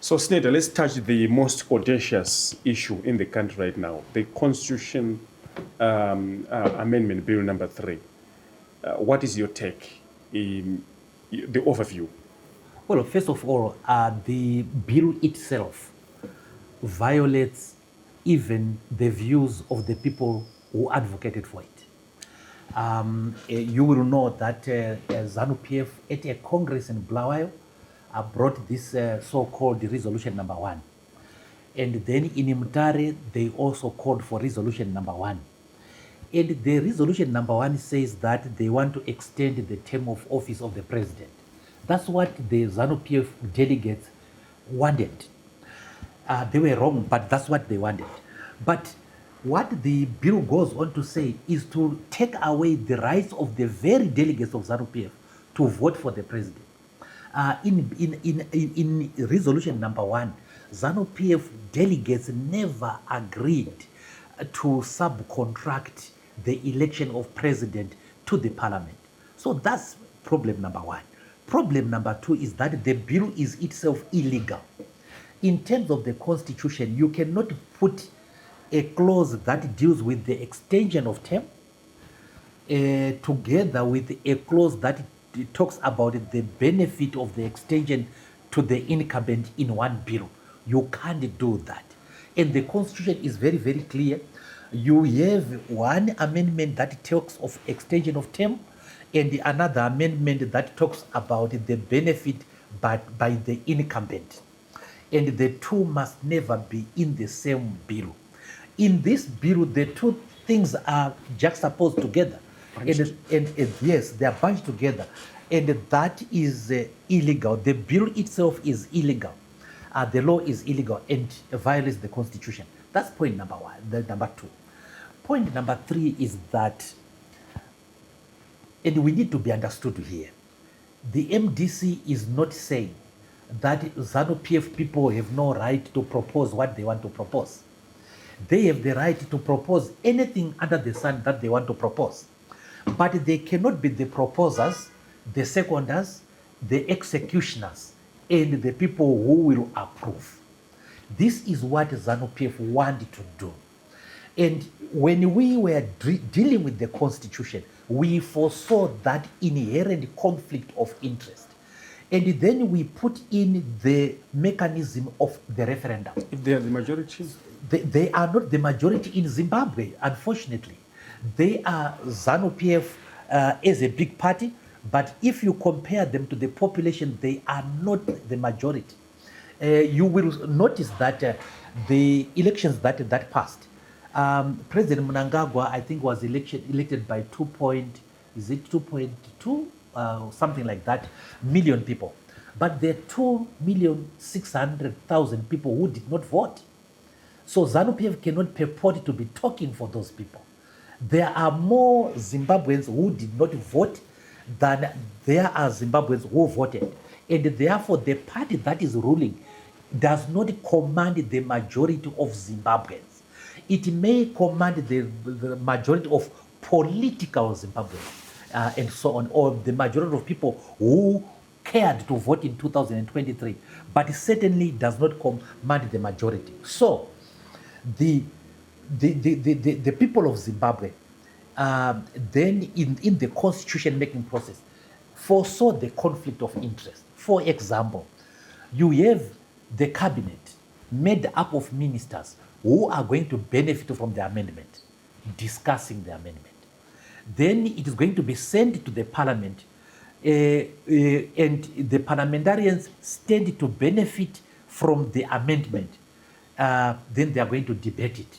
So, Senator, let's touch the most contentious issue in the country right now, the Constitution Amendment Bill number 3. What is your take in the overview? Well, first of all, the bill itself violates even the views of the people who advocated for it. You will know that Zanu PF at a Congress in Bulawayo brought this so-called resolution number 1. And then in Mutare, they also called for resolution number 1. And the resolution number 1 says that they want to extend the term of office of the president. That's what the Zanu PF delegates wanted. They were wrong, but that's what they wanted. But what the bill goes on to say is to take away the rights of the very delegates of Zanu PF to vote for the president. In resolution number 1, Zanu PF delegates never agreed to subcontract the election of president to the parliament. So that's problem number 1. Problem number 2 is that the bill is itself illegal. In terms of the constitution, you cannot put a clause that deals with the extension of term together with a clause that talks about the benefit of the extension to the incumbent in one bill. You can't do that. And the constitution is very, very clear. You have one amendment that talks of extension of term and another amendment that talks about the benefit by the incumbent. And the two must never be in the same bill. In this bill, the two things are juxtaposed together. And yes, they are bunched together. And that is illegal. The bill itself is illegal. The law is illegal and violates the constitution. That's point number 1. Number 2. Point number 3 is that, and we need to be understood here, the MDC is not saying that Zanu PF people have no right to propose what they want to propose. They have the right to propose anything under the sun that they want to propose. But they cannot be the proposers, the seconders, the executioners, and the people who will approve. This is what Zanu PF wanted to do. And when we were dealing with the constitution, we foresaw that inherent conflict of interest. And then we put in the mechanism of the referendum. If they are the majority? They are not the majority in Zimbabwe, unfortunately. They are Zanu PF as a big party, but if you compare them to the population, they are not the majority. You will notice that the elections that passed, President Mnangagwa, I think, was elected by 2.2, something like that, million people. But there are 2,600,000 people who did not vote. So Zanu PF cannot purport to be talking for those people. There are more Zimbabweans who did not vote than there are Zimbabweans who voted. And therefore, the party that is ruling does not command the majority of Zimbabweans. It may command the majority of political Zimbabweans and so on, or the majority of people who cared to vote in 2023, but it certainly does not command the majority. So the people of Zimbabwe then in the constitution making process foresaw the conflict of interest. For example, you have the cabinet made up of ministers who are going to benefit from the amendment, discussing the amendment. Then it is going to be sent to the parliament, and the parliamentarians stand to benefit from the amendment. Then they are going to debate it.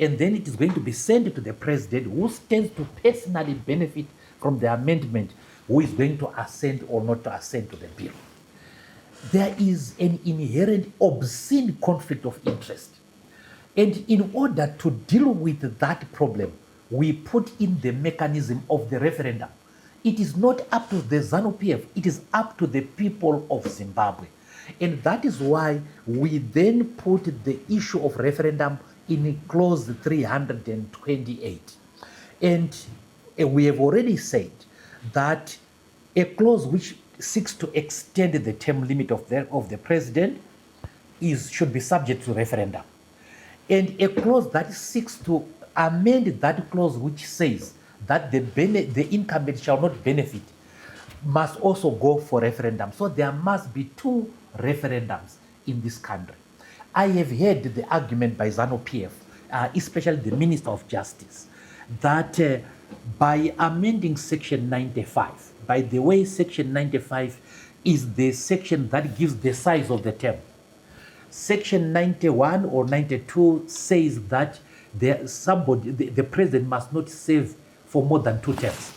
And then it is going to be sent to the president, who stands to personally benefit from the amendment, who is going to assent or not to assent to the bill. There is an inherent obscene conflict of interest. And in order to deal with that problem, we put in the mechanism of the referendum. It is not up to the Zanu PF, it is up to the people of Zimbabwe. And that is why we then put the issue of referendum in clause 328. And we have already said that a clause which seeks to extend the term limit of the president should be subject to referendum. And a clause that seeks to amend that clause which says that the incumbent shall not benefit must also go for referendum. So there must be 2 referendums in this country. I have heard the argument by Zanu PF, especially the Minister of Justice, that by amending Section 95, by the way, Section 95 is the section that gives the size of the term. Section 91 or 92 says that the president must not serve for more than 2 terms,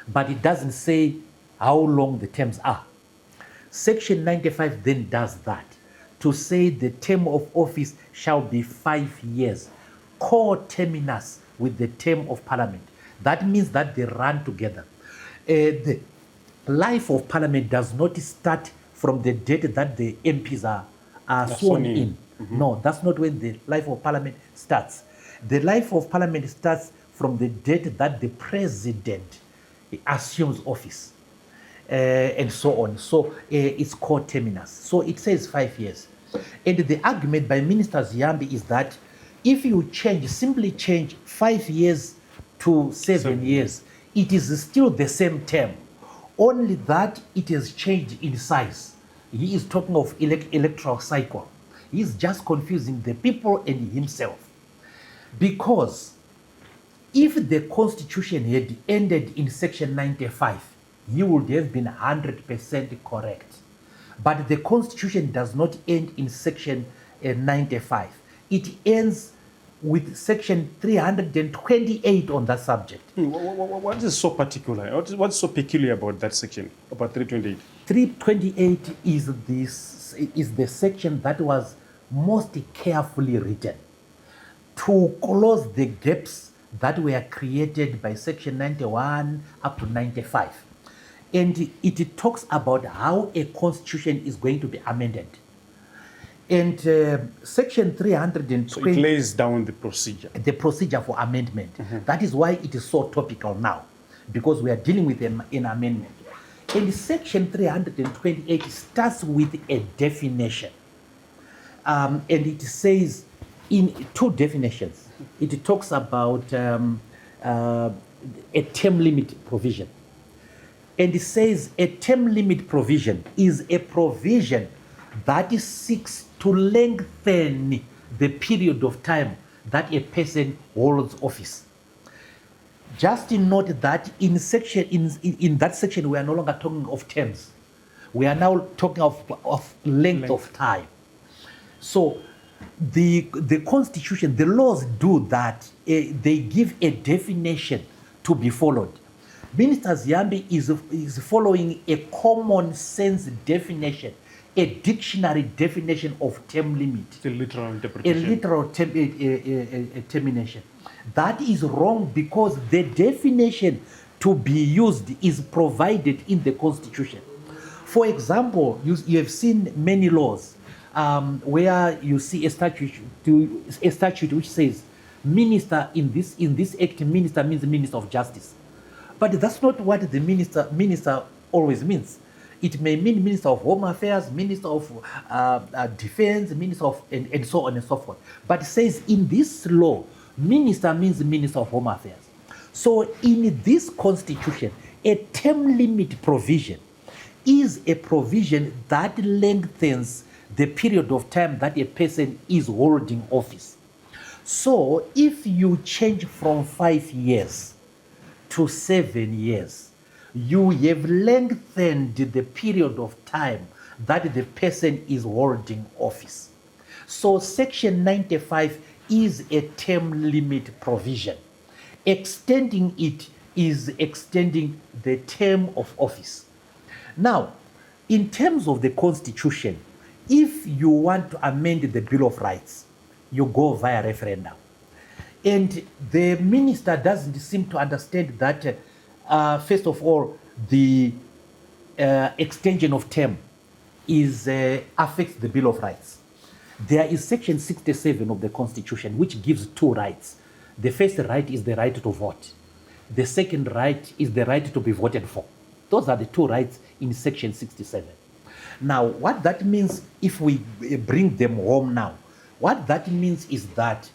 but it doesn't say how long the terms are. Section 95 then does that to say the term of office shall be 5 years, coterminous with the term of parliament. That means that they run together. The life of parliament does not start from the date that the MPs are sworn in. No, that's not when the life of parliament starts. The life of parliament starts from the date that the president assumes office, and so on. So it's coterminous. So it says 5 years. And the argument by Minister Ziyambi is that if you simply change 5 years to 7 years, it is still the same term, only that it has changed in size. He is talking of electoral cycle. He is just confusing the people and himself. Because if the constitution had ended in Section 95, he would have been 100% correct. But the constitution does not end in Section 95. It ends with Section 328 on that subject. What is so particular? What's so peculiar about that section, about 328? 328 is the section that was most carefully written to close the gaps that were created by Section 91 up to 95. And it talks about how a constitution is going to be amended. And Section 320... So it lays down the procedure. The procedure for amendment. That is why it is so topical now, because we are dealing with an amendment. And Section 328 starts with a definition. And it says in 2 definitions. It talks about a term limit provision. And it says a term limit provision is a provision that seeks to lengthen the period of time that a person holds office. Just note that in that section, we are no longer talking of terms. We are now talking of length of time. So the Constitution, the laws do that. They give a definition to be followed. Minister Ziyambi is following a common sense definition, a dictionary definition of term limit. The literal interpretation. A literal termination. That is wrong because the definition to be used is provided in the Constitution. For example, you have seen many laws where you see a statute which says minister in this act, minister means Minister of Justice. But that's not what the minister always means. It may mean Minister of Home Affairs, Minister of Defense, Minister of, and so on and so forth. But it says in this law, minister means Minister of Home Affairs. So in this Constitution, a term limit provision is a provision that lengthens the period of time that a person is holding office. So if you change from 5 years to 7 years, you have lengthened the period of time that the person is holding office. So Section 95 is a term limit provision. Extending it is extending the term of office. Now, in terms of the Constitution, if you want to amend the Bill of Rights, you go via referendum. And the minister doesn't seem to understand that, first of all, the extension of term affects the Bill of Rights. There is Section 67 of the Constitution, which gives 2 rights. The first right is the right to vote. The second right is the right to be voted for. Those are the 2 rights in Section 67. Now, what that means, if we bring them home now, what that means is that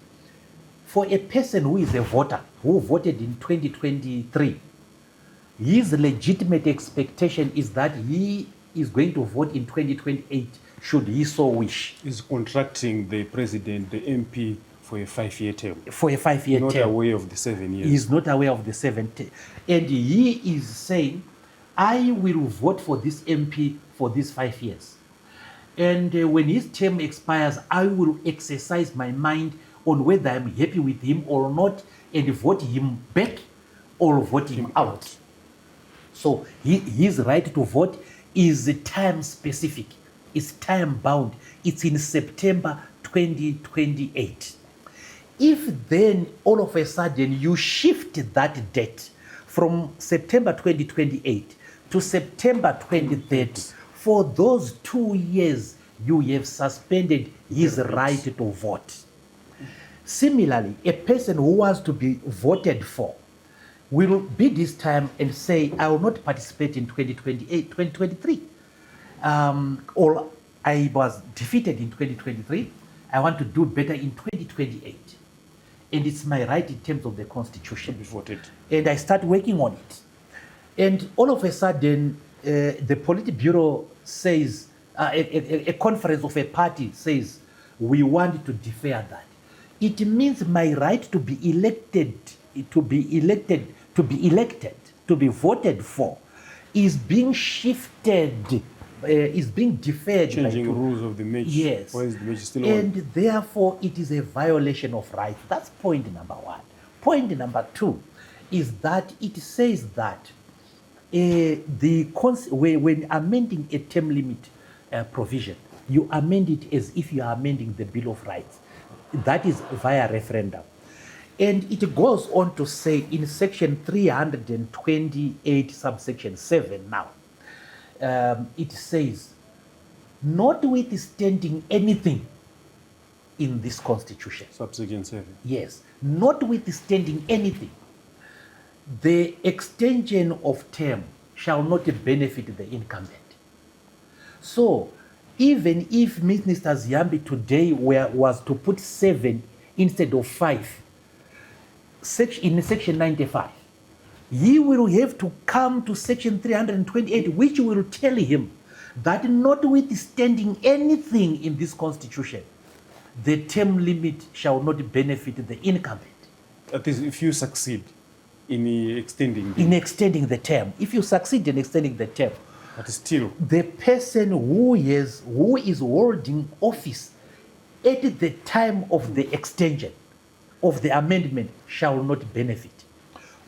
for a person who is a voter, who voted in 2023, his legitimate expectation is that he is going to vote in 2028 should he so wish. Is contracting the president, the MP, for a 5-year term. For a 5-year term. Not aware of the 7 years. He is not aware of the 7 term. And he is saying, I will vote for this MP for these 5 years. And when his term expires, I will exercise my mind on whether I'm happy with him or not and vote him back or vote him out. So his right to vote is time specific. It's time bound. It's in September 2028. If then all of a sudden you shift that date from September 2028 to September 2030, for those 2 years you have suspended his right to vote. Similarly, a person who wants to be voted for will be this time and say, I will not participate in 2028, 2023. Or I was defeated in 2023. I want to do better in 2028. And it's my right in terms of the Constitution. To be voted. And I start working on it. And all of a sudden, the Politburo says, a conference of a party says, we want to defer that. It means my right to be elected, to be voted for, is being shifted, is being deferred. Changing rules of the match. Yes. Why is the match still and on? Therefore, it is a violation of rights. That's point number one. Point number two is that it says that when amending a term limit provision, you amend it as if you are amending the Bill of Rights. That is via referendum. And it goes on to say in section 328, subsection 7 now, it says, notwithstanding anything in this constitution. Subsection 7. Yes, notwithstanding anything, the extension of term shall not benefit the incumbent. So, even if Minister Ziyambi today was to put 7 instead of 5, in section 95, he will have to come to section 328, which will tell him that notwithstanding anything in this constitution, the term limit shall not benefit the incumbent. That is, if you succeed in extending the term. If you succeed in extending the term, but still, the person who is holding office at the time of the extension of the amendment shall not benefit.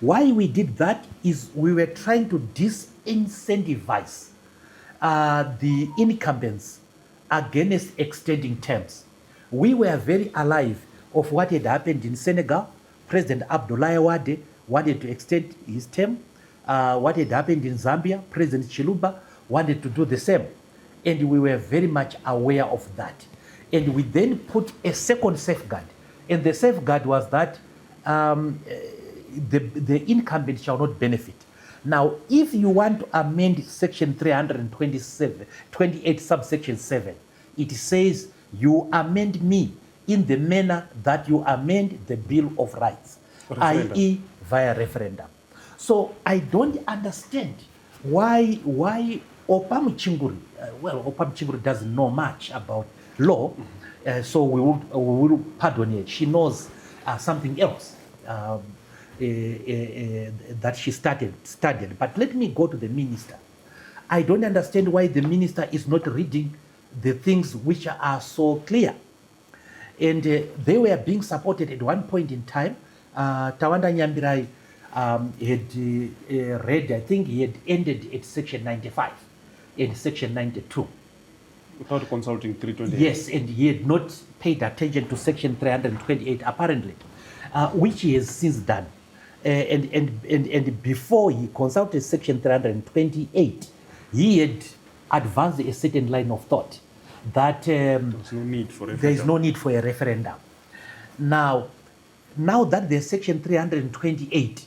Why we did that is we were trying to disincentivize the incumbents against extending terms. We were very alive of what had happened in Senegal. President Abdoulaye Wade wanted to extend his term. What had happened in Zambia, President Chiluba wanted to do the same. And we were very much aware of that. And we then put a second safeguard. And the safeguard was that the incumbent shall not benefit. Now, if you want to amend section 328, subsection 7, it says you amend me in the manner that you amend the Bill of Rights, i.e. via referendum. So I don't understand why Opam Chinguri, Opam Chinguri doesn't know much about law, so we will pardon her. She knows something else that she studied. But let me go to the minister. I don't understand why the minister is not reading the things which are so clear. And they were being supported at one point in time. Tawanda Nyambirai had read, I think he had ended at section 95 and section 92. Without consulting 328? Yes, and he had not paid attention to section 328 apparently, which he has since done. And before he consulted section 328, he had advanced a certain line of thought that there is no need for a referendum. Now that there's section 328,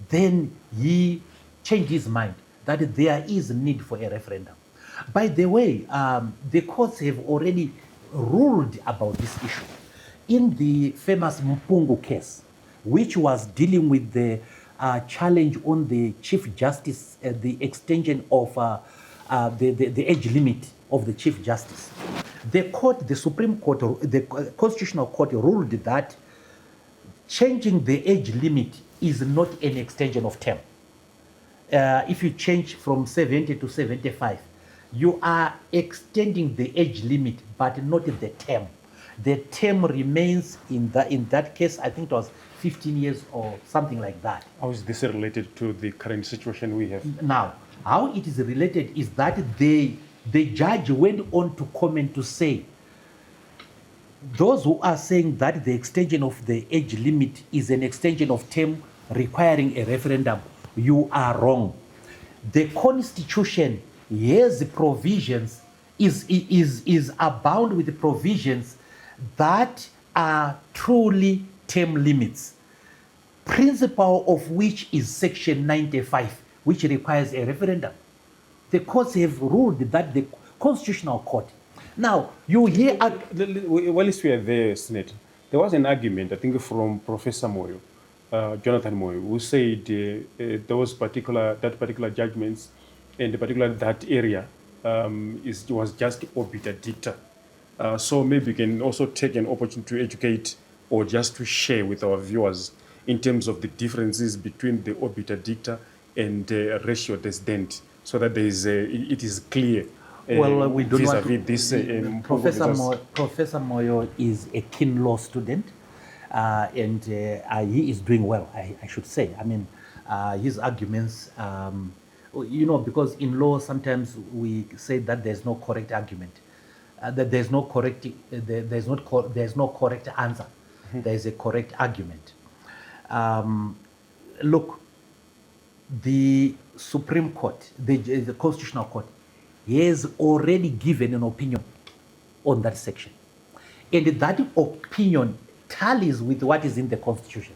then he changed his mind that there is a need for a referendum. By the way, the courts have already ruled about this issue. In the famous Mpungu case, which was dealing with the challenge on the Chief Justice, the extension of the age limit of the Chief Justice, the Supreme Court, the Constitutional Court ruled that changing the age limit is not an extension of term. If you change from 70 to 75, you are extending the age limit, but not the term. The term remains in that case, I think it was 15 years or something like that. How is this related to the current situation we have? Now, how it is related is that the judge went on to comment to say, those who are saying that the extension of the age limit is an extension of term requiring a referendum, you are wrong. The Constitution has provisions, is abound with the provisions that are truly term limits, principle of which is Section 95, which requires a referendum. The courts have ruled that the Constitutional Court. Now, you hear... While we are there, Senator, there was an argument, I think, from Professor Moyo, Jonathan Moyo, who said those particular judgments, and particularly that area, was just obiter dicta. So maybe we can also take an opportunity to educate or just to share with our viewers in terms of the differences between the obiter dicta and ratio descendant, so that it is clear. Well, we do not. This, Professor Moyo is a keen law student, and he is doing well, I should say. I mean, his arguments, because in law sometimes we say that there's no correct argument, that there's no correct answer. Mm-hmm. There's a correct argument. Look, the Supreme Court, the Constitutional Court, has already given an opinion on that section. And that opinion tallies with what is in the Constitution.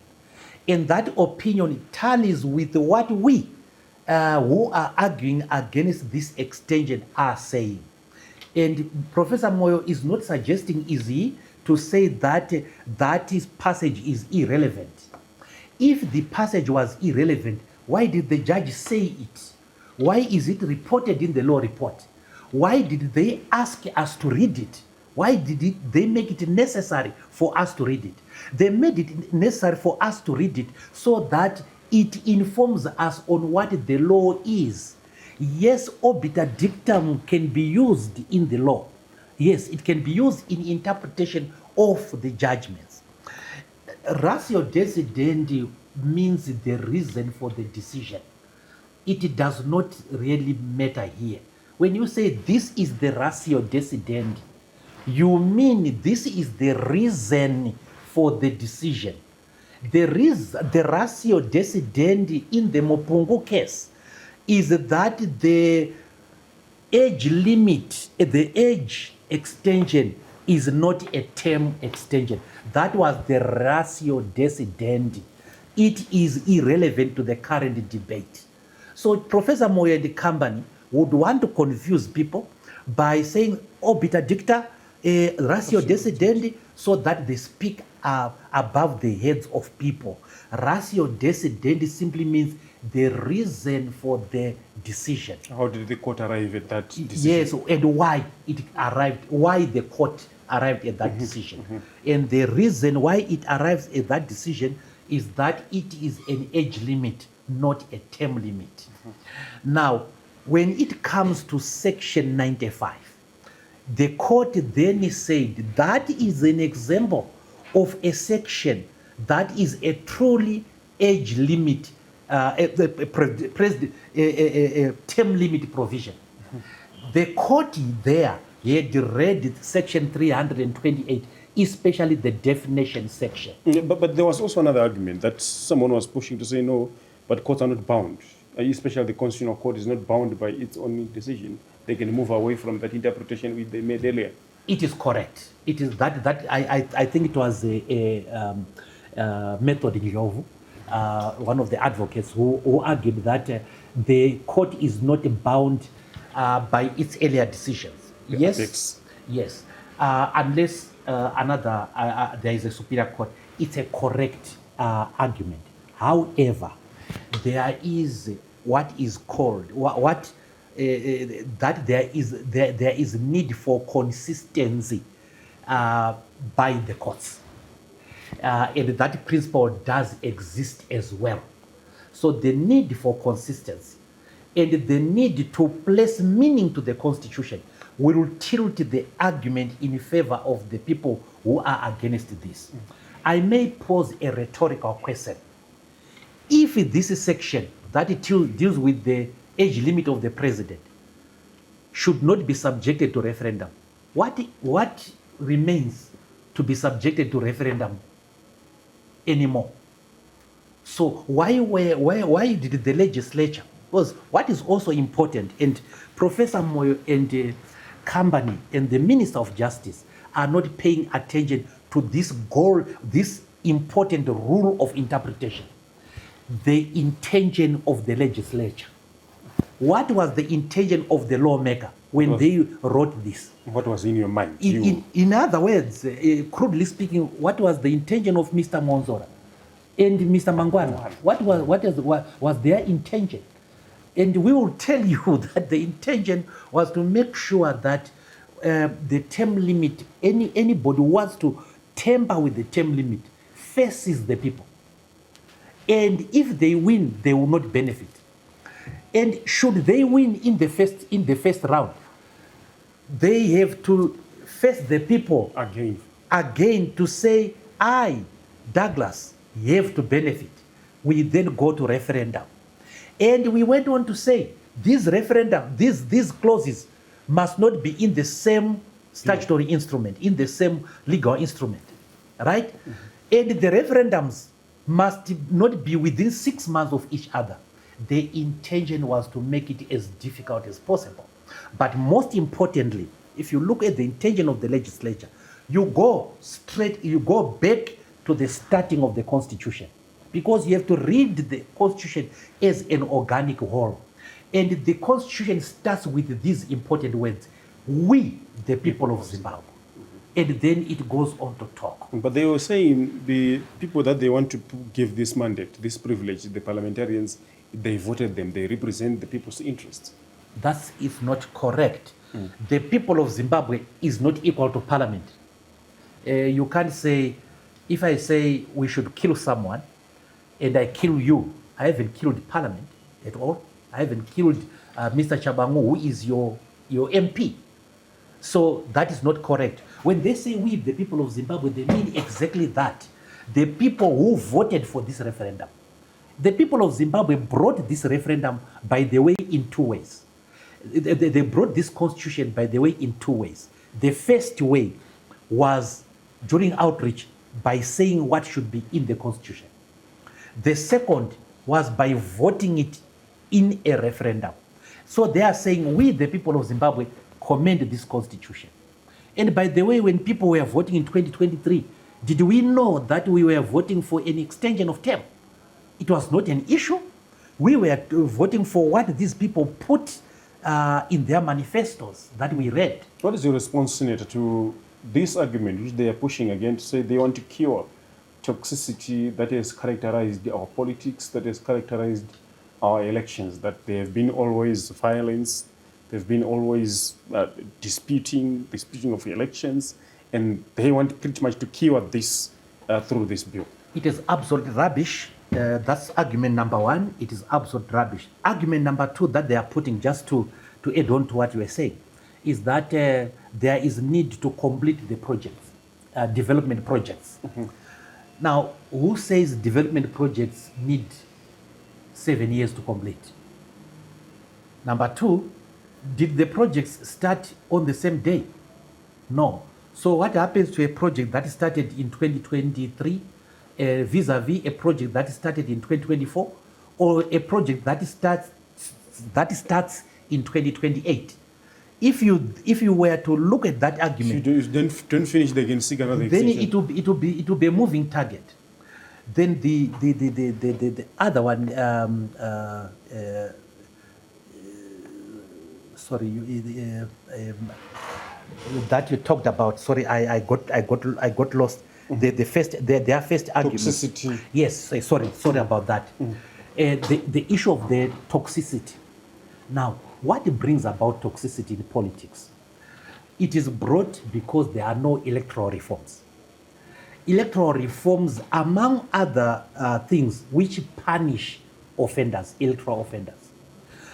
And that opinion tallies with what we, who are arguing against this extension, are saying. And Professor Moyo is not suggesting, is he, to say that his passage is irrelevant. If the passage was irrelevant, why did the judge say it? Why is it reported in the law report? Why did they ask us to read it? Why did they make it necessary for us to read it? They made it necessary for us to read it so that it informs us on what the law is. Yes, obiter dictum can be used in the law. Yes, it can be used in interpretation of the judgments. Ratio decidendi means the reason for the decision. It does not really matter here. When you say this is the ratio decidendi, you mean this is the reason for the decision. The ratio decidendi in the Mpungu case is that the age limit, the age extension is not a term extension. That was the ratio decidendi. It is irrelevant to the current debate. So Professor Moyo and the company would want to confuse people by saying obiter dicta, ratio decidendi, so that they speak above the heads of people. Ratio decidendi simply means the reason for the decision. How did the court arrive at that decision? Yes, and why it arrived, why the court arrived at that decision. Mm-hmm. And the reason why it arrives at that decision is that it is an age limit, not a term limit. Mm-hmm. Now, when it comes to Section 95, the court then said that is an example of a section that is a truly age limit, a term limit provision. Mm-hmm. The court there had read Section 328, especially the definition section. But there was also another argument that someone was pushing to say no, but courts are not bound. Especially the Constitutional Court is not bound by its own decision. They can move away from that interpretation which they made earlier. It is correct. It is that I think it was a Method Njovu, one of the advocates who argued that the court is not bound by its earlier decisions. Yes, yes. Unless there is a superior court, it's a correct argument. However, there is what is called that there is need for consistency by the courts, and that principle does exist as well. So the need for consistency and the need to place meaning to the Constitution will tilt the argument in favor of the people who are against this. I may pose a rhetorical question. If this section that deals with the age limit of the president should not be subjected to referendum, what remains to be subjected to referendum anymore? So why did the legislature? Because what is also important, and Professor Moyo and Company and the Minister of Justice are not paying attention to this goal, this important rule of interpretation, the intention of the legislature. What was the intention of the lawmaker when they wrote this? What was in your mind? In other words, crudely speaking, what was the intention of Mr. Mwonzora and Mr. Mangwana? What was their intention? And we will tell you that the intention was to make sure that the term limit, anybody who wants to tamper with the term limit, faces the people. And if they win, they will not benefit. And should they win in the first round, they have to face the people again to say, I, Douglas, have to benefit. We then go to referendum. And we went on to say, these referendum, these clauses must not be in the same statutory instrument, in the same legal instrument, right? Mm-hmm. And the referendums must not be within 6 months of each other. The intention was to make it as difficult as possible. But most importantly, if you look at the intention of the legislature, you go back to the starting of the Constitution, because you have to read the Constitution as an organic whole. And the Constitution starts with these important words: we, the people of Zimbabwe. And then it goes on to talk. But they were saying the people that they want to give this mandate, this privilege, the parliamentarians, they voted them, they represent the people's interests. That is not correct. The people of Zimbabwe is not equal to parliament. You can't say, if I say we should kill someone and I kill you, I haven't killed parliament at all. I haven't killed Mr. Chabangu, who is your MP. So that is not correct. When they say we, the people of Zimbabwe, they mean exactly that. The people who voted for this referendum. The people of Zimbabwe brought this referendum, by the way, in 2 ways. They brought this constitution, by the way, in 2 ways. The first way was during outreach by saying what should be in the constitution. The second was by voting it in a referendum. So they are saying, we, the people of Zimbabwe, commend this constitution. And by the way, when people were voting in 2023, did we know that we were voting for an extension of term? It was not an issue. We were voting for what these people put in their manifestos that we read. What is your response, Senator, to this argument which they are pushing again, to say they want to cure toxicity that has characterized our politics, that has characterized our elections, that there have been always violence, there have been always disputing of elections, and they want pretty much to cure this through this bill? It is absolute rubbish. That's argument number one. It is absolute rubbish. Argument number two that they are putting, just to add on to what you were saying, is that there is need to complete the projects, development projects. Mm-hmm. Now, who says development projects need 7 years to complete? Number two, did the projects start on the same day? No. So what happens to a project that started in 2023 vis-a-vis a project that started in 2024, or a project that starts in 2028? If you were to look at that argument, so don't finish, they can seek another extension. Then it will be a moving target. Then the other one, sorry, that you talked about. Sorry, I got lost. The first, their first argument. Toxicity. Yes, sorry about that. The issue of the toxicity. Now, what brings about toxicity in politics? It is brought because there are no electoral reforms. Electoral reforms, among other things, which punish offenders, electoral offenders.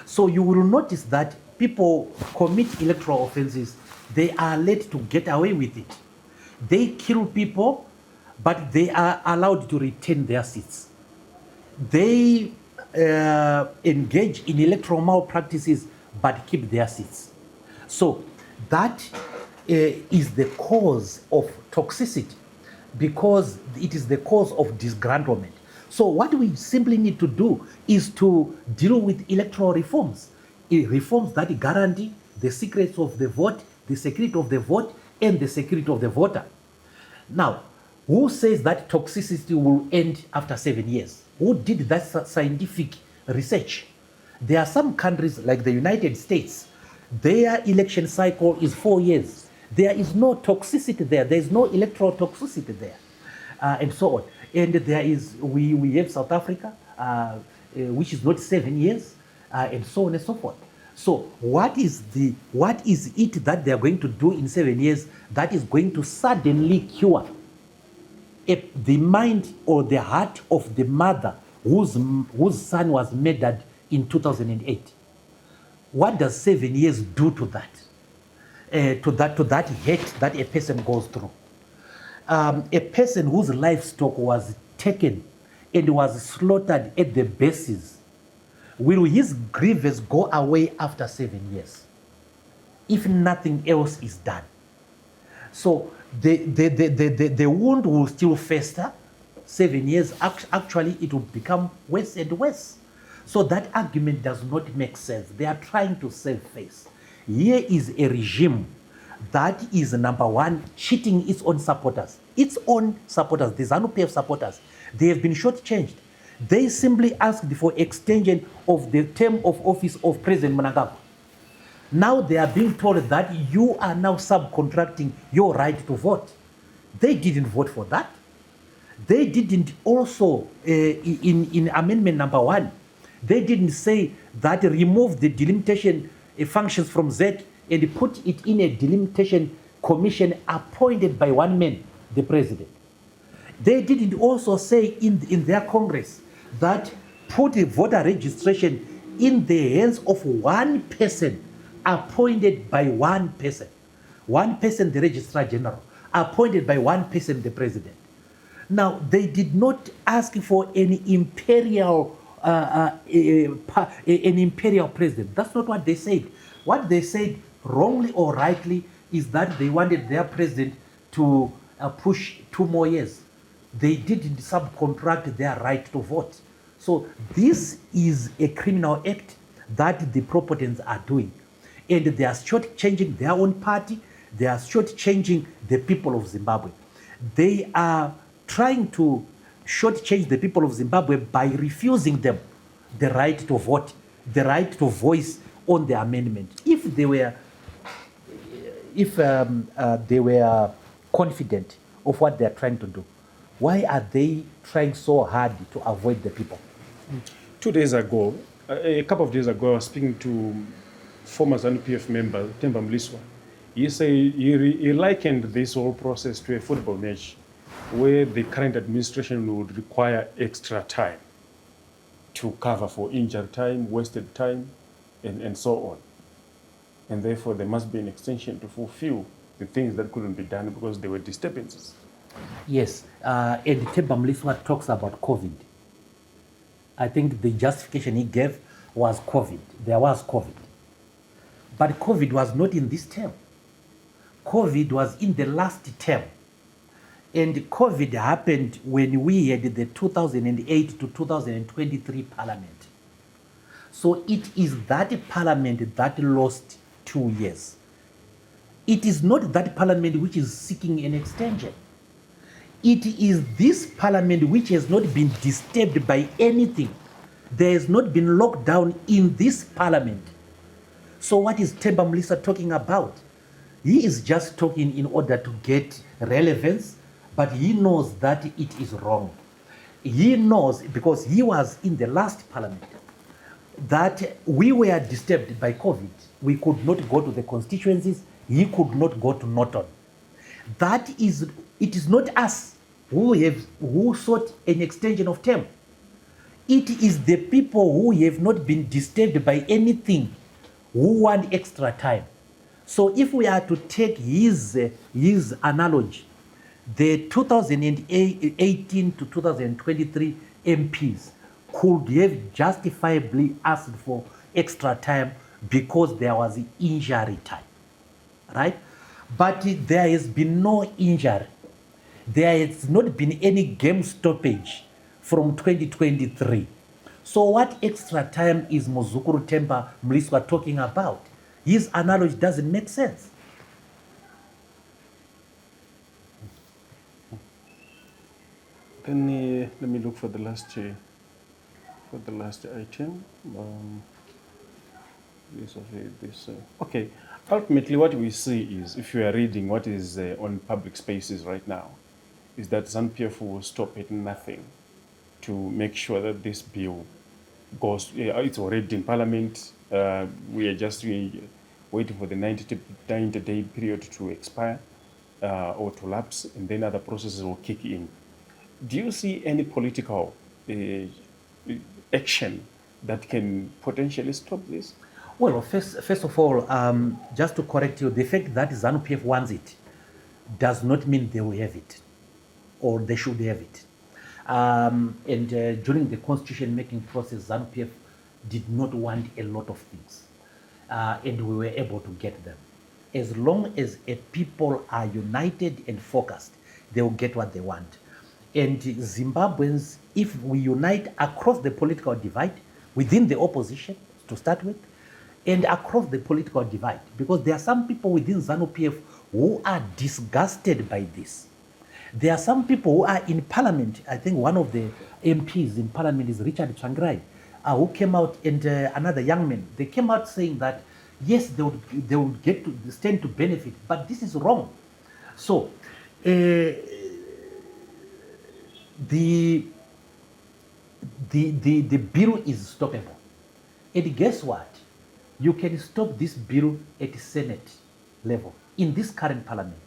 So you will notice that people commit electoral offenses, they are let to get away with it. They kill people, but they are allowed to retain their seats. They engage in electoral malpractices, but keep their seats. So that is the cause of toxicity, because it is the cause of disgruntlement. So what we simply need to do is to deal with electoral reforms, reforms that guarantee the secrets of the vote, the security of the vote, and the security of the voter. Now, who says that toxicity will end after 7 years? Who did that scientific research? There are some countries like the United States, their election cycle is 4 years. There is no toxicity there. There is no electoral toxicity there, and so on. And there is, we have South Africa, which is not 7 years, and so on and so forth. So what is it that they are going to do in 7 years that is going to suddenly cure the mind or the heart of the mother whose son was murdered in 2008? What does 7 years do to that? To that hate that a person goes through? A person whose livestock was taken and was slaughtered at the bases, will his grievance go away after 7 years if nothing else is done? So the wound will still fester. 7 years, actually it will become worse and worse. So that argument does not make sense. They are trying to save face. Here is a regime that is, number one, cheating its own supporters. Its own supporters, the Zanu PF supporters, they have been shortchanged. They simply asked for extension of the term of office of President Mnangagwa. Now they are being told that you are now subcontracting your right to vote. They didn't vote for that. They didn't also, in amendment number 1, they didn't say that remove the delimitation functions from ZEC and put it in a delimitation commission appointed by one man, the president. They didn't also say in their Congress that put the voter registration in the hands of one person, appointed by one person. One person, the Registrar General, appointed by one person, the president. Now, they did not ask for an imperial president. That's not what they said. What they said, wrongly or rightly, is that they wanted their president to push 2 more years. They didn't subcontract their right to vote. So this is a criminal act that the propotents are doing. And they are shortchanging their own party. They are shortchanging the people of Zimbabwe. They are trying to shortchange the people of Zimbabwe by refusing them the right to vote, the right to voice on the amendment. If they were confident of what they are trying to do, why are they trying so hard to avoid the people? 2 days ago, a couple of days ago, I was speaking to former Zanu PF member, Temba Mliswa. He said he likened this whole process to a football match where the current administration would require extra time to cover for injured time, wasted time, and so on. And therefore, there must be an extension to fulfill the things that couldn't be done because there were disturbances. Yes, and Temba Mliswa talks about COVID. I think the justification he gave was COVID. There was COVID. But COVID was not in this term. COVID was in the last term. And COVID happened when we had the 2008 to 2023 parliament. So it is that parliament that lost 2 years. It is not that parliament which is seeking an extension. It is this parliament which has not been disturbed by anything. There has not been lockdown in this parliament. So what is Themba Mlisa talking about? He is just talking in order to get relevance, but he knows that it is wrong. He knows, because he was in the last parliament, that we were disturbed by COVID. We could not go to the constituencies. He could not go to Norton. It is not us who sought an extension of term. It is the people who have not been disturbed by anything who want extra time. So if we are to take his analogy, the 2018 to 2023 MPs could have justifiably asked for extra time because there was injury time, right? But there has been no injury. There has not been any game stoppage from 2023. So what extra time is Muzukuru Themba Mlisa talking about? His analogy doesn't make sense. Then let me look for the last item. Okay. Ultimately, what we see is, if you are reading what is on public spaces right now, is that Zanu PF will stop at nothing to make sure that this bill goes. It's already in Parliament. We are just waiting for the 90-day period to expire or to lapse, and then other processes will kick in. Do you see any political action that can potentially stop this? Well, first of all, just to correct you, the fact that Zanu PF wants it does not mean they will have it or they should have it. And during the constitution-making process, Zanu PF did not want a lot of things, and we were able to get them. As long as a people are united and focused, they will get what they want. And Zimbabweans, if we unite across the political divide, within the opposition to start with, and across the political divide, because there are some people within Zanu PF who are disgusted by this. There are some people who are in parliament. I think one of the MPs in parliament is Richard Changrai, who came out, and another young man. They came out saying that, yes, they would get to stand to benefit, but this is wrong. So, the bill is stoppable. And guess what? You can stop this bill at the Senate level in this current parliament.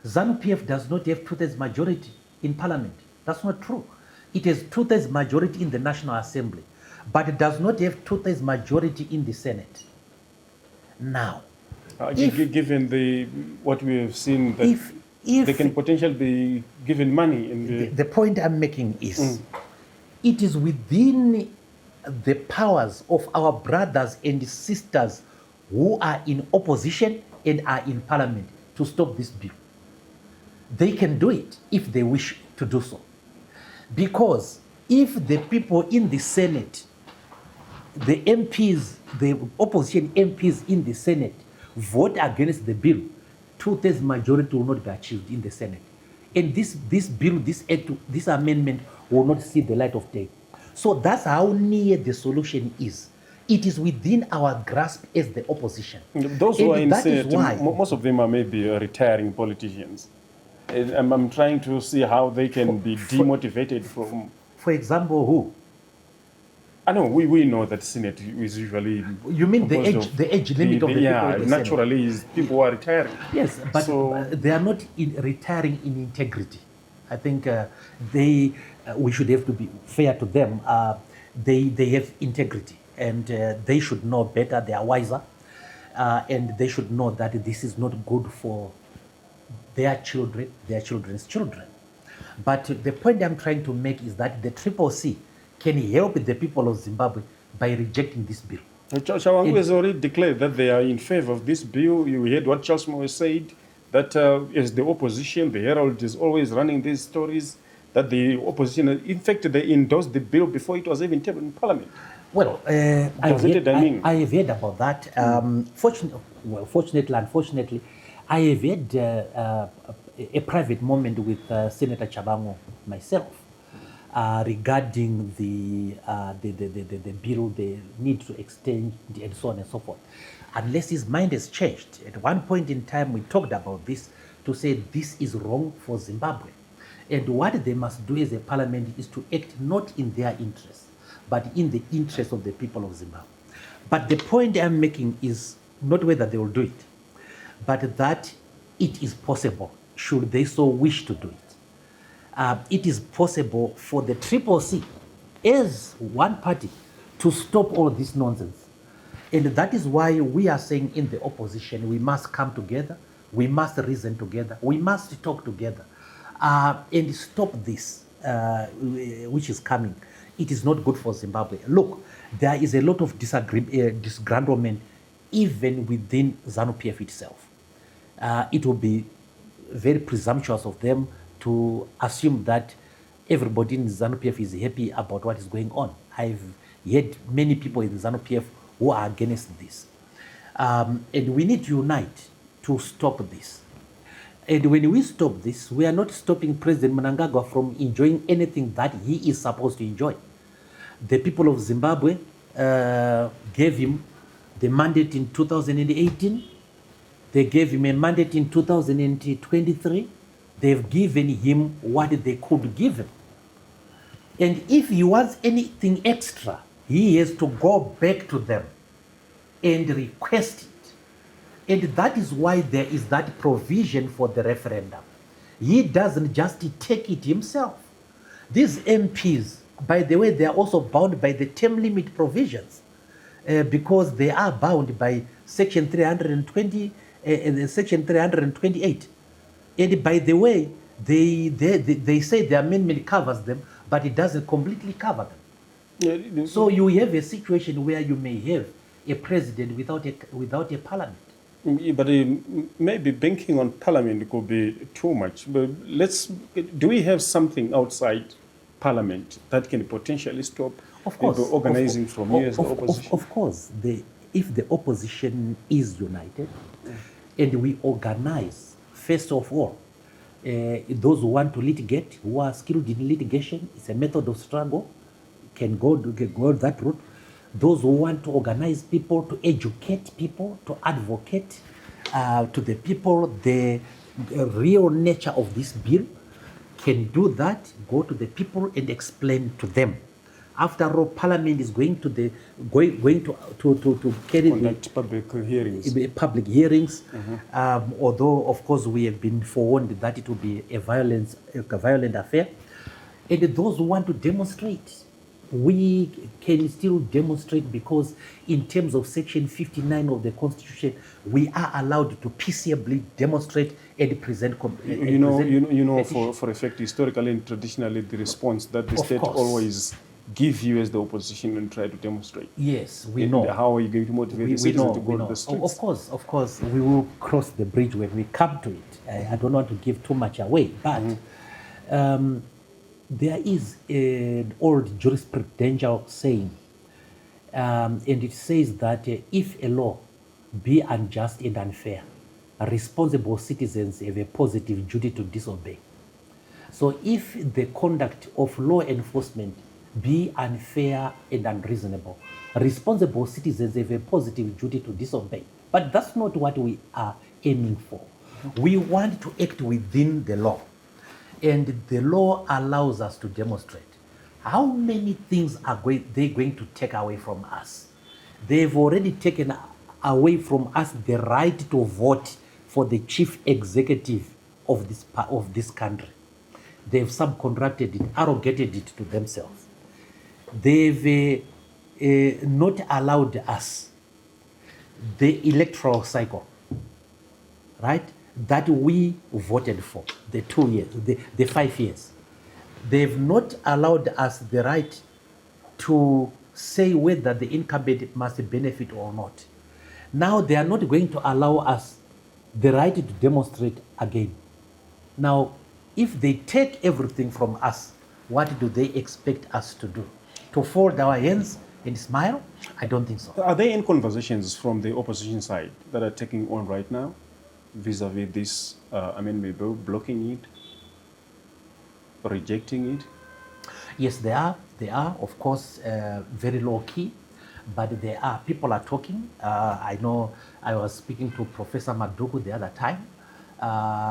Zanu PF does not have two-thirds majority in parliament. That's not true. It has two-thirds majority in the National Assembly, but it does not have two-thirds majority in the Senate. Now, given what we have seen, that if they can potentially be given money. In the point I'm making is, it is within the powers of our brothers and sisters who are in opposition and are in parliament to stop this bill. They can do it if they wish to do so. Because if the people in the Senate, the MPs, the opposition MPs in the Senate vote against the bill, two-thirds majority will not be achieved in the Senate. And this bill, this amendment will not see the light of day. So that's how near the solution is. It is within our grasp as the opposition. Those who are in Senate, most of them are maybe retiring politicians. And I'm trying to see how they can be demotivated from... For example, who? I know, we know that Senate is usually... You mean the age limit of the people in the naturally, Senate? People are retiring. Yes, but they are not retiring in integrity. I think we should have to be fair to them. They have integrity, and they should know better. They are wiser, and they should know that this is not good for their children, their children's children. But the point I'm trying to make is that the CCC can help the people of Zimbabwe by rejecting this bill. Chawangu has already declared that they are in favor of this bill. You heard what Charles Moore said, that as the opposition, the Herald is always running these stories, that the opposition, in fact, they endorsed the bill before it was even tabled in Parliament. Well, I have heard about that. Fortunately, unfortunately, I have had a private moment with Senator Chabango myself regarding the bill, the need to extend, and so on and so forth. unless his mind has changed. At one point in time, we talked about this to say this is wrong for Zimbabwe. And what they must do as a parliament is to act not in their interest, but in the interest of the people of Zimbabwe. But the point I'm making is not whether they will do it, but that it is possible, should they so wish to do it. It is possible for the Triple C, as one party, to stop all this nonsense. And that is why we are saying in the opposition, we must come together, we must reason together, we must talk together, and stop this, which is coming. It is not good for Zimbabwe. Look, there is a lot of disgruntlement even within Zanu PF itself. It will be very presumptuous of them to assume that everybody in Zanu PF is happy about what is going on. I've heard many people in Zanu PF who are against this. And we need to unite to stop this. And when we stop this, we are not stopping President Mnangagwa from enjoying anything that he is supposed to enjoy. The people of Zimbabwe gave him the mandate in 2018. They gave him a mandate in 2023. They've given him what they could give him. And if he wants anything extra, he has to go back to them and request it. And that is why there is that provision for the referendum. He doesn't just take it himself. These MPs, by the way, they are also bound by the term limit provisions because they are bound by Section 320 and Section 328. And by the way, they say the amendment covers them, but it doesn't completely cover them. Yeah, so you have a situation where you may have a president without a parliament. But maybe banking on parliament could be too much. But do we have something outside parliament that can potentially stop people organizing from here as the opposition? Of course, if the opposition is united and we organize, first of all, those who want to litigate, who are skilled in litigation, it's a method of struggle, can go that route. Those who want to organize people, to educate people, to advocate to the people the real nature of this bill, can do that, go to the people and explain to them. After all, Parliament is going to carry conduct public hearings. Although, of course, we have been forewarned that it will be a violent affair. And those who want to demonstrate, we can still demonstrate because in terms of Section 59 of the Constitution, we are allowed to peaceably demonstrate and present. For effect, historically and traditionally, the response that the state always give you as the opposition and try to demonstrate. Yes, we know. How are you going to motivate the citizens to go to the streets? Of course, we will cross the bridge when we come to it. I don't want to give too much away, but there is an old jurisprudential saying, and it says that if a law be unjust and unfair, responsible citizens have a positive duty to disobey. So if the conduct of law enforcement be unfair and unreasonable, responsible citizens have a positive duty to disobey. But that's not what we are aiming for. We want to act within the law. And the law allows us to demonstrate. How many things are they going to take away from us? They've already taken away from us the right to vote for the chief executive of this country. They've subcontracted it, arrogated it to themselves. They've not allowed us the electoral cycle, right? That we voted for, the 2 years, the 5 years. They've not allowed us the right to say whether the incumbent must benefit or not. Now they are not going to allow us the right to demonstrate again. Now, if they take everything from us, what do they expect us to do? To fold our hands and smile? I don't think so. Are there any conversations from the opposition side that are taking on right now vis-a-vis this amendment bill, blocking it, rejecting it? Yes, they are. They are, of course, very low key. but there are people are talking. I know I was speaking to Professor Maduku the other time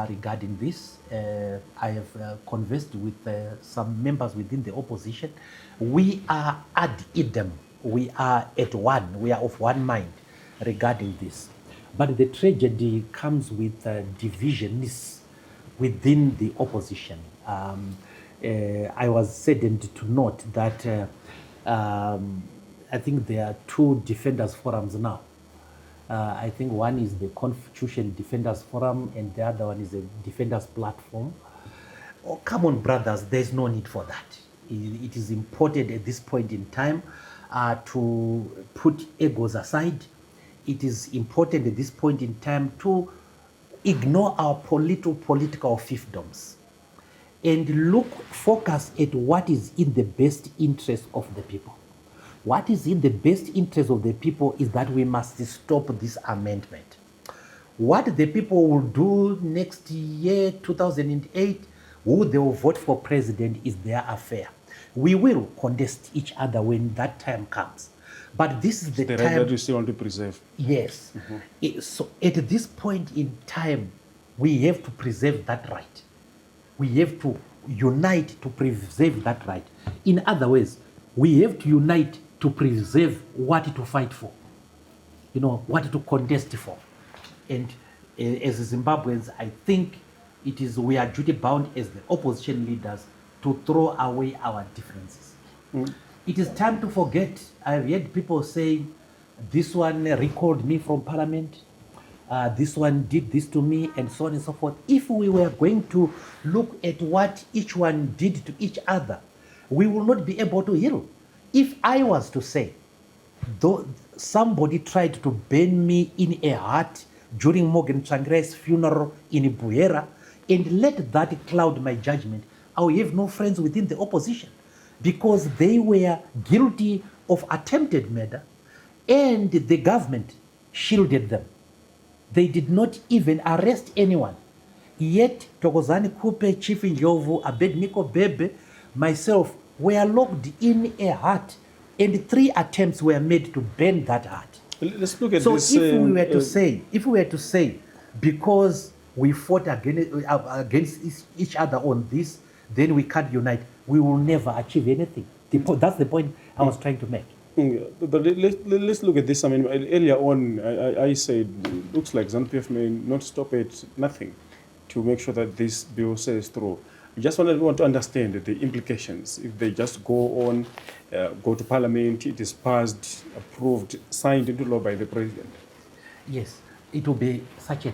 regarding this. I have conversed with some members within the opposition. We are ad idem. We are at one. We are of one mind regarding this. But the tragedy comes with divisions within the opposition. I was saddened to note that I think there are two defenders forums now. I think one is the Constitution Defenders Forum and the other one is a Defenders Platform. Oh, come on, brothers, there's no need for that. It is important at this point in time to put egos aside. It is important at this point in time to ignore our political fiefdoms and focus at what is in the best interest of the people. What is in the best interest of the people is that we must stop this amendment. What the people will do next year, 2008, who they will vote for president is their affair. We will contest each other when that time comes. But this is the right time that you still want to preserve. Yes. So at this point in time, we have to preserve that right. We have to unite to preserve that right. In other words, we have to unite to preserve what to fight for, what to contest for. And as Zimbabweans, I think we are duty bound as the opposition leaders to throw away our differences. It is time to forget. I've heard people say, this one recalled me from parliament, this one did this to me, and so on and so forth. If we were going to look at what each one did to each other, we will not be able to heal. If I was to say, though somebody tried to burn me in a hut during Morgan Tsvangirai's funeral in Buera, and let that cloud my judgment, I will have no friends within the opposition, because they were guilty of attempted murder and the government shielded them. They did not even arrest anyone. Yet, Thokozani Kupe, Chief Njovu, Abednego Bebe, myself, were locked in a hut, and 3 attempts were made to burn that hut. Let's look at so this. if we were to say, because we fought against each other on this, then we can't unite, we will never achieve anything. That's the point I was trying to make. But let's look at this. I mean, earlier on, I said, looks like Zanu PF may not stop at nothing to make sure that this bill says through. We just want to understand the implications. If they just go on, go to parliament, it is passed, approved, signed into law by the president. Yes, it will be such a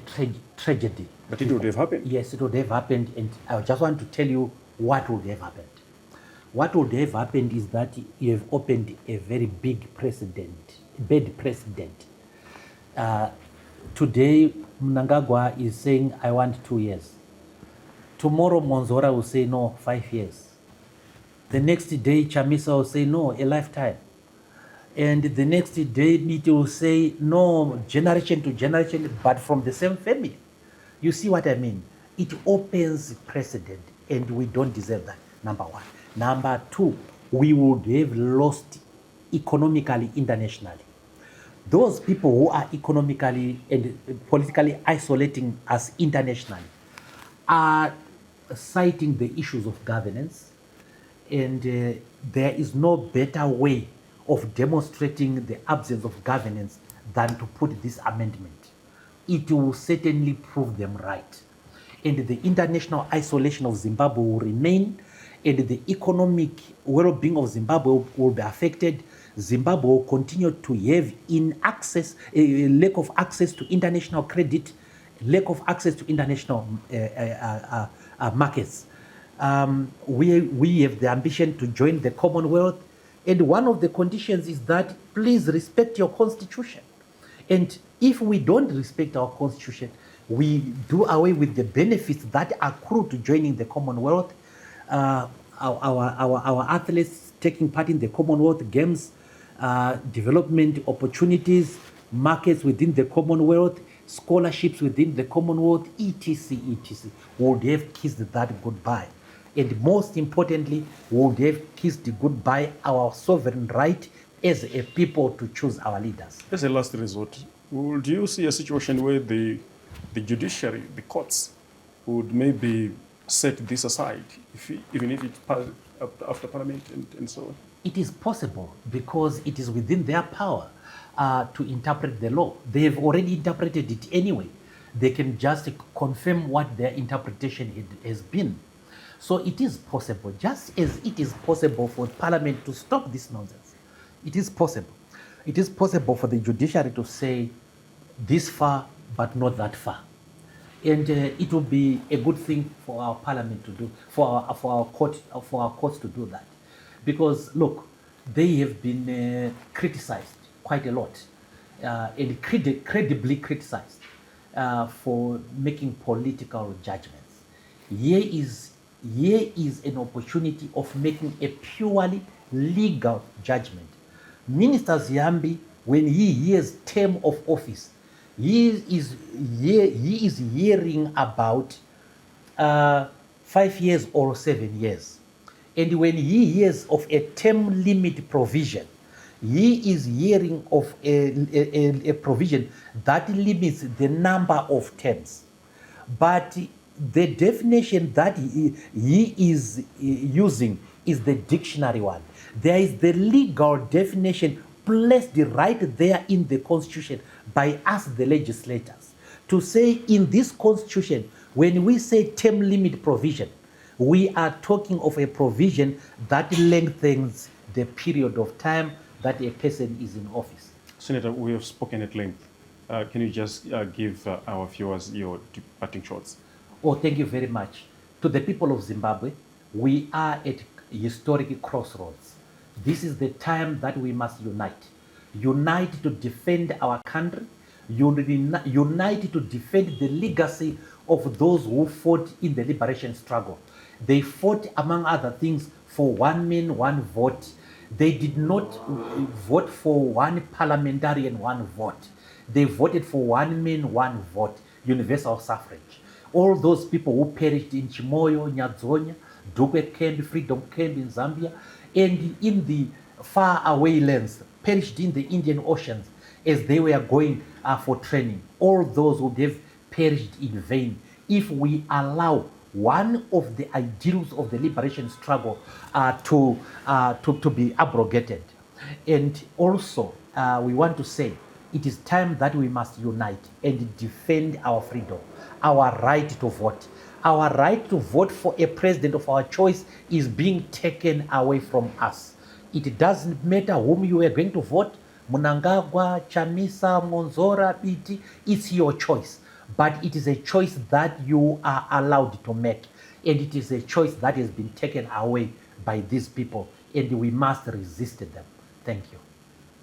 tragedy. But it would have happened. Yes, it would have happened, and I just want to tell you what would have happened. What would have happened is that you have opened a very bad precedent. Today, Mnangagwa is saying, I want 2 years. Tomorrow, Mwonzora will say, no, 5 years. The next day, Chamisa will say, no, a lifetime. And the next day, Miti will say, no, generation to generation, but from the same family. You see what I mean? It opens precedent, and we don't deserve that, number one. Number two, we would have lost economically internationally. Those people who are economically and politically isolating us internationally are citing the issues of governance, and there is no better way of demonstrating the absence of governance than to put this amendment. It will certainly prove them right. And the international isolation of Zimbabwe will remain, and the economic well-being of Zimbabwe will be affected. Zimbabwe will continue to have lack of access to international credit, lack of access to international markets. We have the ambition to join the Commonwealth, and one of the conditions is that please respect your constitution. And if we don't respect our constitution, we do away with the benefits that accrue to joining the Commonwealth. Our athletes taking part in the Commonwealth Games, development opportunities, markets within the Commonwealth, scholarships within the Commonwealth, etc., etc. Would have kissed that goodbye. And most importantly, would have kissed goodbye our sovereign right as a people to choose our leaders. As a last resort, do you see a situation where the judiciary, the courts, would maybe set this aside, even if it passed after Parliament and so on? It is possible because it is within their power to interpret the law. They have already interpreted it anyway. They can just confirm what their interpretation has been. So it is possible, just as it is possible for Parliament to stop this nonsense. It is possible. It is possible for the judiciary to say this far, but not that far. And it will be a good thing for our Parliament to do, for our courts to do that. Because look, they have been criticized quite a lot, and credibly criticized for making political judgments. Here is an opportunity of making a purely legal judgment. Minister Ziyambi, when he hears term of office, he is hearing about 5 years or 7 years. And when he hears of a term limit provision, he is hearing of a provision that limits the number of terms. But the definition that he is using is the dictionary one. There is the legal definition placed right there in the Constitution by us, the legislators, to say in this Constitution, when we say term limit provision, we are talking of a provision that lengthens the period of time that a person is in office. Senator, we have spoken at length. Can you just give our viewers your departing shots? Oh, thank you very much. To the people of Zimbabwe, we are at historic crossroads. This is the time that we must unite. Unite to defend our country. Unite to defend the legacy of those who fought in the liberation struggle. They fought, among other things, for one man, one vote. They did not vote for one parliamentarian, one vote. They voted for one man, one vote, universal suffrage. All those people who perished in Chimoyo, Nyadzonya, Dugwe Camp, Freedom Camp in Zambia, and in the far away lands, perished in the Indian Oceans as they were going for training. All those would have perished in vain if we allow one of the ideals of the liberation struggle to be abrogated. And also, we want to say it is time that we must unite and defend our freedom, our right to vote. Our right to vote for a president of our choice is being taken away from us. It doesn't matter whom you are going to vote, Mnangagwa, Chamisa, Mwonzora, Biti, it's your choice. But it is a choice that you are allowed to make. And it is a choice that has been taken away by these people. And we must resist them. Thank you.